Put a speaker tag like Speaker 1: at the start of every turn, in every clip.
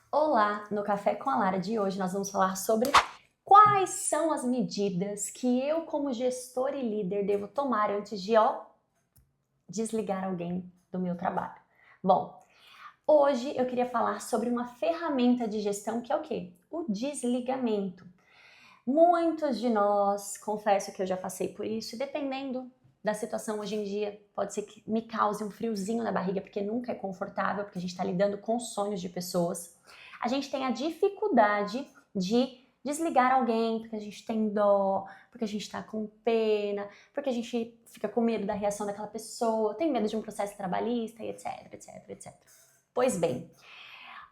Speaker 1: Olá, no Café com a Lara de hoje nós vamos falar sobre quais são as medidas que eu, como gestor e líder, devo tomar antes de, desligar alguém do meu trabalho. Bom, hoje eu queria falar sobre uma ferramenta de gestão que é o quê? O desligamento. Muitos de nós, confesso que eu já passei por isso, e dependendo da situação hoje em dia, pode ser que me cause um friozinho na barriga, porque nunca é confortável, porque a gente está lidando com sonhos de pessoas. A gente tem a dificuldade de desligar alguém, porque a gente tem dó, porque a gente está com pena, porque a gente fica com medo da reação daquela pessoa, tem medo de um processo trabalhista e etc, etc, etc. Pois bem,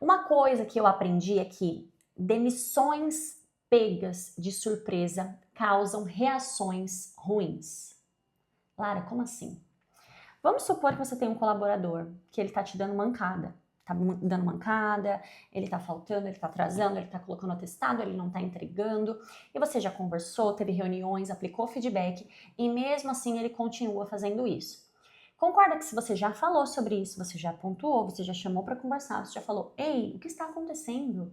Speaker 1: uma coisa que eu aprendi é que demissões pegas de surpresa causam reações ruins. Lara, como assim? Vamos supor que você tem um colaborador que ele tá te dando mancada. Tá dando mancada, ele tá faltando, ele tá atrasando, ele tá colocando atestado, ele não tá entregando. E você já conversou, teve reuniões, aplicou feedback e mesmo assim ele continua fazendo isso. Concorda que se você já falou sobre isso, você já pontuou, você já chamou para conversar, você já falou: "Ei, o que está acontecendo?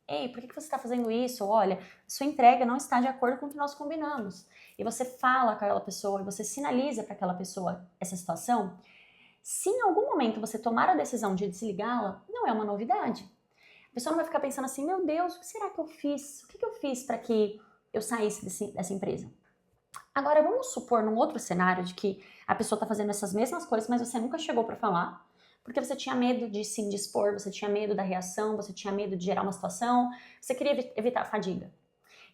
Speaker 1: Ei, por que você está fazendo isso? Olha, sua entrega não está de acordo com o que nós combinamos." E você fala com aquela pessoa, e você sinaliza para aquela pessoa essa situação. Se em algum momento você tomar a decisão de desligá-la, não é uma novidade. A pessoa não vai ficar pensando assim: meu Deus, o que será que eu fiz? O que eu fiz para que eu saísse dessa empresa? Agora, vamos supor num outro cenário de que a pessoa está fazendo essas mesmas coisas, mas você nunca chegou para falar, porque você tinha medo de se indispor, você tinha medo da reação, você tinha medo de gerar uma situação, você queria evitar a fadiga.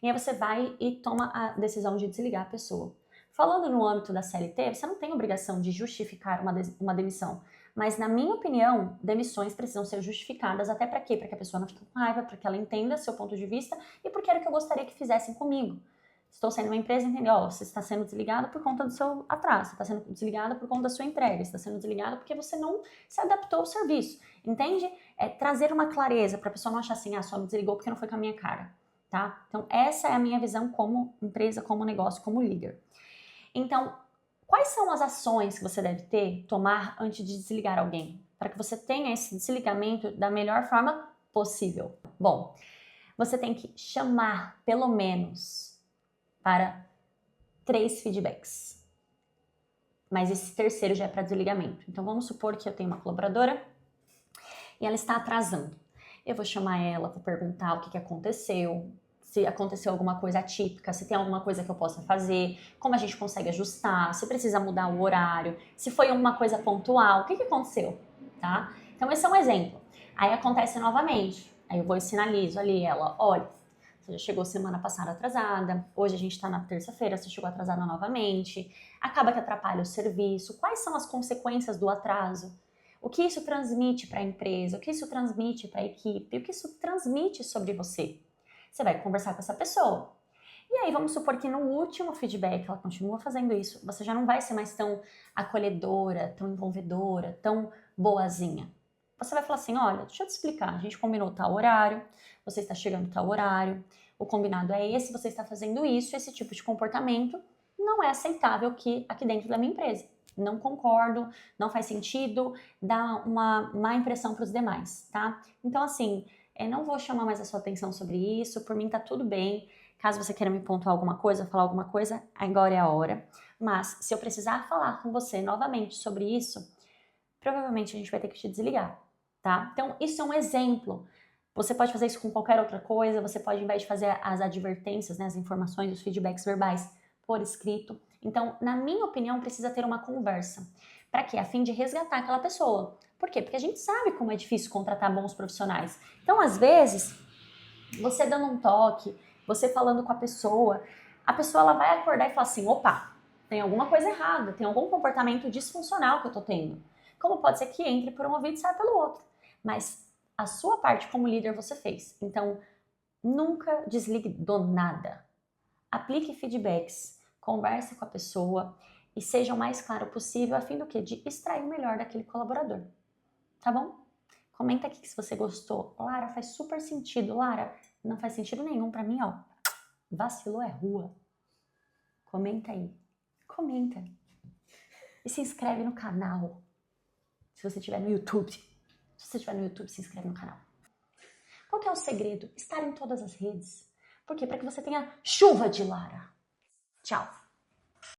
Speaker 1: E aí você vai e toma a decisão de desligar a pessoa. Falando no âmbito da CLT, você não tem obrigação de justificar uma demissão. Mas, na minha opinião, demissões precisam ser justificadas até para quê? Para que a pessoa não fique com raiva, para que ela entenda seu ponto de vista e porque era o que eu gostaria que fizessem comigo. Estou sendo uma empresa, entendeu? Você está sendo desligado por conta do seu atraso, você está sendo desligado por conta da sua entrega, você está sendo desligado porque você não se adaptou ao serviço, entende? É trazer uma clareza para a pessoa não achar assim: só me desligou porque não foi com a minha cara, tá? Então, essa é a minha visão como empresa, como negócio, como líder. Então, quais são as ações que você deve tomar antes de desligar alguém? Para que você tenha esse desligamento da melhor forma possível. Bom, você tem que chamar pelo menos para 3 feedbacks. Mas esse terceiro já é para desligamento. Então vamos supor que eu tenho uma colaboradora e ela está atrasando. Eu vou chamar ela, vou perguntar o que aconteceu, se aconteceu alguma coisa atípica, se tem alguma coisa que eu possa fazer, como a gente consegue ajustar, se precisa mudar o horário, se foi alguma coisa pontual, o que aconteceu, tá? Então esse é um exemplo. Aí acontece novamente, aí eu vou e sinalizo ali ela: olha, você já chegou semana passada atrasada, hoje a gente tá na terça-feira, você chegou atrasada novamente, acaba que atrapalha o serviço. Quais são as consequências do atraso? O que isso transmite para a empresa? O que isso transmite para a equipe? O que isso transmite sobre você? Você vai conversar com essa pessoa. E aí vamos supor que no último feedback ela continua fazendo isso, você já não vai ser mais tão acolhedora, tão envolvedora, tão boazinha. Você vai falar assim: olha, deixa eu te explicar, a gente combinou tal horário, você está chegando tal horário, o combinado é esse, você está fazendo isso, esse tipo de comportamento não é aceitável aqui dentro da minha empresa. Não concordo, não faz sentido, dá uma má impressão para os demais, tá? Então, assim, não vou chamar mais a sua atenção sobre isso, por mim tá tudo bem. Caso você queira me pontuar alguma coisa, falar alguma coisa, agora é a hora. Mas se eu precisar falar com você novamente sobre isso, provavelmente a gente vai ter que te desligar, tá? Então, isso é um exemplo. Você pode fazer isso com qualquer outra coisa, você pode, ao invés de fazer as advertências, né, as informações, os feedbacks verbais por escrito. Então, na minha opinião, precisa ter uma conversa. Para quê? A fim de resgatar aquela pessoa. Por quê? Porque a gente sabe como é difícil contratar bons profissionais. Então, às vezes, você dando um toque, você falando com a pessoa ela vai acordar e falar assim: opa, tem alguma coisa errada, tem algum comportamento disfuncional que eu tô tendo. Como pode ser que entre por um ouvido e saia pelo outro. Mas a sua parte como líder você fez. Então, nunca desligue do nada. Aplique feedbacks, converse com a pessoa e seja o mais claro possível a fim do quê? De extrair o melhor daquele colaborador. Tá bom? Comenta aqui se você gostou. Lara, faz super sentido. Lara, não faz sentido nenhum pra mim, ó. Vacilou é rua. Comenta aí. Comenta. E se inscreve no canal. Se você estiver no YouTube. Se você estiver no YouTube, se inscreve no canal. Qual que é o segredo? Estar em todas as redes. Por quê? Para que você tenha chuva de Lara. Tchau!